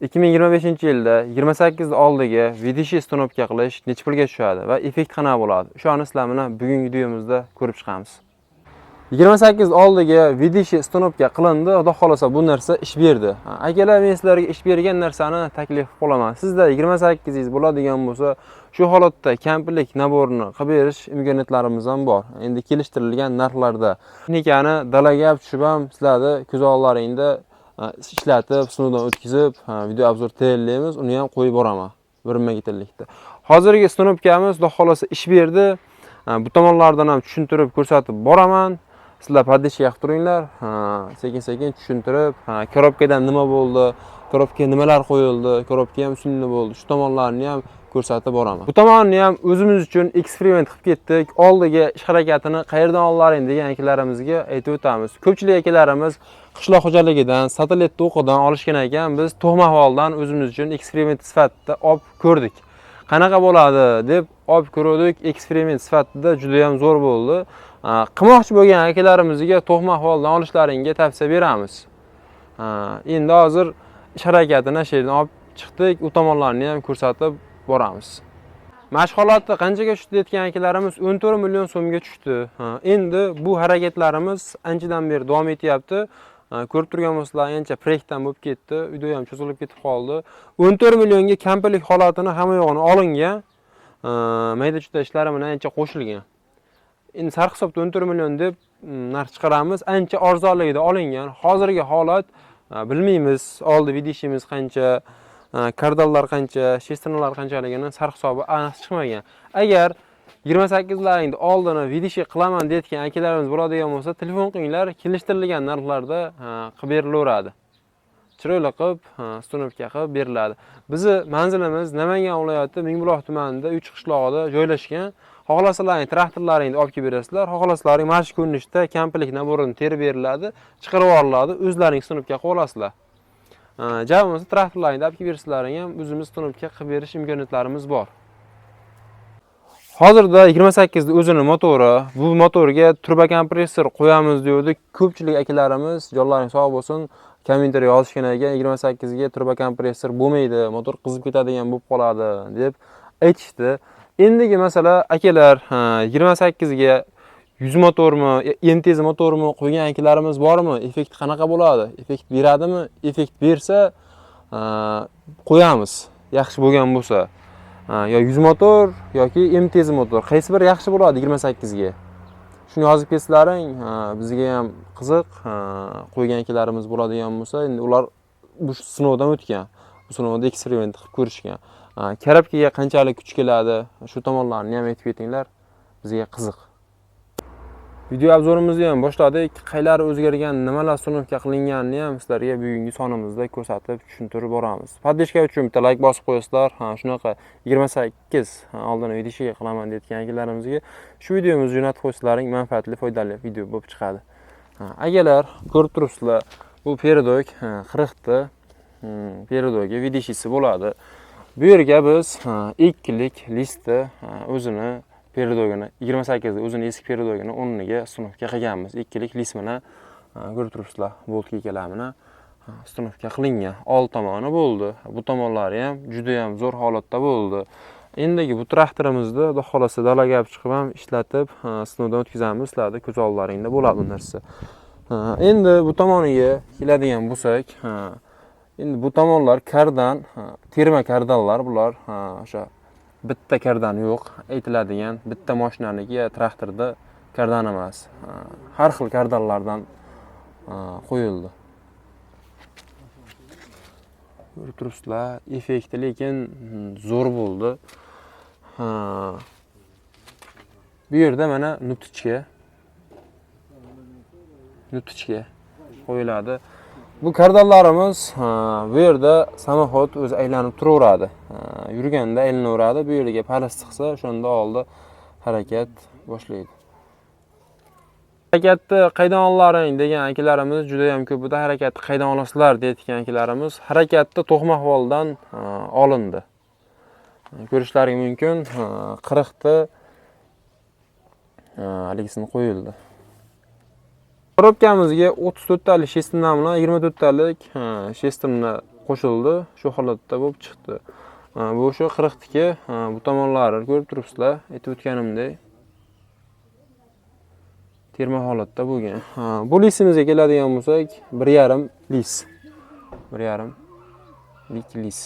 2025-yilda 28 oldiga vidishi stanovka qilish necha pulga tushadi va effekt qanaqa bo'ladi? Shuni sizlar bilan bugungi videomizda ko'rib chiqamiz. 28 oldiga vidishi stanovka qilindi, xudo xolasa bu narsa ish berdi. Akalar, men sizlarga ish bergan narsani taklif qilaman. Sizda 28 bo'ladigan bo'lsa, shu holatda kampirlik naborini qilib berish imkoniyatlarimiz ham bor. Endi kelishtirilgan narxlarda. Texnikani dalaga olib tushib ham sizlarni ko'z oldlaringda ishlatib, sinovdan o'tkazib, video obzor tayyorlaymiz, uni ham qo'yib boraman birma-ketinlikda. Hozirgi stanovkamiz xudo xolasa ish berdi. Bu tomonlardan ham tushuntirib ko'rsatib boraman. Sizlar podishga yoqib turinglar. Sekin-sekin tushuntirib, korobkadan nima bo'ldi, korobkaga nimalar qo'yildi, korobka ham usulni bo'ldi. Shu tomonlarni ham ko'rsatib boraman. Bu tomonni ham o'zimiz uchun eksperiment qilib ketdik. Oldiga ish harakatini qayerdan olaring degan akalarimizga aytib o'tamiz. Ko'pchilik akalarimiz qishloq xo'jaligidan, satelit o'qidan olishgan ekan, biz to'g'ma ahvoldan o'zimiz uchun eksperiment sifatida olib ko'rdik. Qanaqa bo'ladi deb olib ko'rdik, eksperiment sifatida juda ham zo'r bo'ldi. Qilmoqchi bo'lgan akalarimizga to'g'ma ahvoldan olishlaringga tavsiya beramiz. Endi hozir ish harakatini shu yerdan olib chiqdik, u tomonlarni ham ko'rsatib boramiz. Mashg'ulotda qanchaga tushdi deyotgan akalarimiz 14 million so'mga tushdi. Endi bu harakatlarimiz anchadan beri davom etyapti. Ko'rib turgan bo'lsanglar, ancha proyektdan bo'lib ketdi, video ham cho'zilib ketib qoldi. 14 millionga kampirlik holatini hamma yo'g'ini olingan. Mayda-chuda ishlar bilan ancha qo'shilgan. Endi sarhisobda 14 million deb narx chiqaramiz, ancha arzonligida olingan. Hozirgi holat bilmaymiz, oldi vidishimiz qancha, kardallar qancha, shestrinalar qanchaligini sarhisobi aniq chiqmagan. Agar 28laringda oldini vidishi qilaman deyotgan akalarimiz bo'ladigan bo'lsa, telefon qilinglar, kelishtirilgan narxlarda qilib berilaveradi. Chiroyli qilib, stanovka qilib beriladi. Bizi manzilimiz Namangan viloyati Mingbuloq tumanida 3 qishlog'ida joylashgan. Xohlasalaring traktorlaringni olib kelib berasizlar, xohlasalaring mana shu ko'rinishda kampirlik naborini terib beriladi, chiqarib yuboriladi, o'zlaring stanovka qilib olasizlar. Javobimiz traktorlaringni olib kelib bersizlaring ham o'zimiz stanovka qilib berish imkoniyatlarimiz bor. Hozirda 28 da o'zini motori, bu motorga turbo kompressor qo'yamiz dedik. Ko'pchilik akalarimiz, jonlaring sog' bo'lsin, kommentariy yozishgan ekan, 28 ga turbo kompressor bo'lmaydi, motor qizib ketadigan bo'lib qoladi deb aytishdi. Endigi masala, akalar, 28 ga 100 motormi, MTZ motormi qo'ygan akalarimiz bormi? Effekt qanaqa bo'ladi? Effekt beradimi? Effekt bersa, qo'yamiz. Yaxshi bo'lgan bo'lsa. Yo 100 motor yoki MTZ motor, qaysi biri yaxshi bo'ladi 28 ga? Shuni yozib ketsalaring, bizga ham qiziq, qo'ygan akalarimiz bo'ladigan bo'lsa, endi ular bu sinovdan o'tgan. Bu sinovda eksperiment qilib ko'rishgan. Karabkaga qanchalik kuch keladi, shu tomonlarni ham aytib ketinglar, bizga qiziq. Video obzorimizni ham boshladik. Qaylari o'zgargan, nimalar stanovka qilinganini ham sizlarga bugungi sonimizda ko'rsatib, tushuntirib boramiz. Podpishka uchun bitta like bosib qo'yasizlar. Shunaqa 28 oldini vidishiga qilaman deyotgan akalarimizga shu videomizni jo'natib qo'ysalaring, manfaatli, foydali video bo'lib chiqadi. Akalar, ko'rib turibsizlar, bu peredok 40 ta peredoga vidishisi bo'ladi. Bu yerga biz 2 lik listni o'zini peredogini 28 da o'zini eski peredogini o'rniga stanovka qilganmiz. 2 lik list bilan ko'rib turibsizlar, bolt kekalarni stanovka qilingan. Old tomoni bo'ldi. Bu tomonlari ham juda ham zo'r holatda bo'ldi. Endigi bu traktorimizni xudo xolasa dalaga olib chiqib ham ishlatib, sinovdan o'tkazamiz. Sizlarda ko'z oldlaringda bo'ladi bu narsa. Endi bu tomoniga keladigan bo'lsak, endi bu tomonlar kardan, terma kardallar bular, o'sha bitta kardan yo'q, aytiladigan bitta mashinaniki traktorda kardan emas. Har xil kardanlardan qo'yildi. Ko'rib turibsizlar, effekti lekin zo'r bo'ldi. Bu yerda mana nutichka qo'yiladi. Bu kardanlarimiz bu yerda samoxod o'zi aylanib turaveradi. Yurganda aylanaveradi. Bu yerga palas chiqsa, o'shanda oldi harakat boshlaydi. Harakatni qaydan olaring degan akalarimiz juda ham ko'p. Bu harakatni qaydan olasizlar deyotgan akalarimiz harakatni to'g'ma ahvoldan olindi. Ko'rishlaring mumkin, 40 ta haligisini qo'yildi. Korobkamizga 34 talik shestrimlar bilan 24 talik shestrimni qo'shildi. Shu holatda bo'lib chiqdi. Bu shu qirqdiki, bu tomonlari ko'rib turibsizlar, aytib o'tganimdek. Terma holatda bo'lgan. Bu lisimizga keladigan bo'lsak, 1,5 lis. 1,5 lis.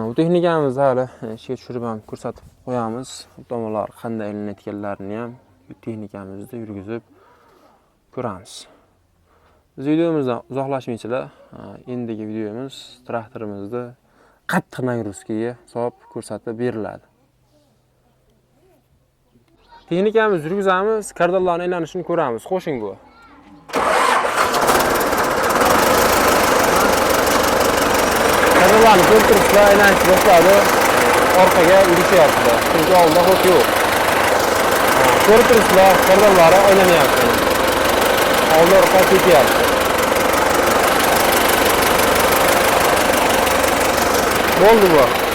Bu texnikamizni hali ishga tushirib ham ko'rsatib qo'yamiz. Bu tomonlar qanday ilinayotganlarini ham texnikamizda yurgizib ko'ramiz. Biz videomizdan uzoqlashmaychilar. Endigi videomiz traktorimizni qattiq nagruzkaga solib ko'rsatib beriladi. Texnikamizni yurgizamiz, kardonlarning aylanishini ko'ramiz. Qo'shing bu. Kardonlarni ko'rib turibsizlar, aylanish boshladi. Orqaga yurishyapti. Chunki oldida hok yo'q. Ko'rib turibsizlar, kardonlari aylanyapti. Oldi orqa ketyapti. Bo'ldi bu.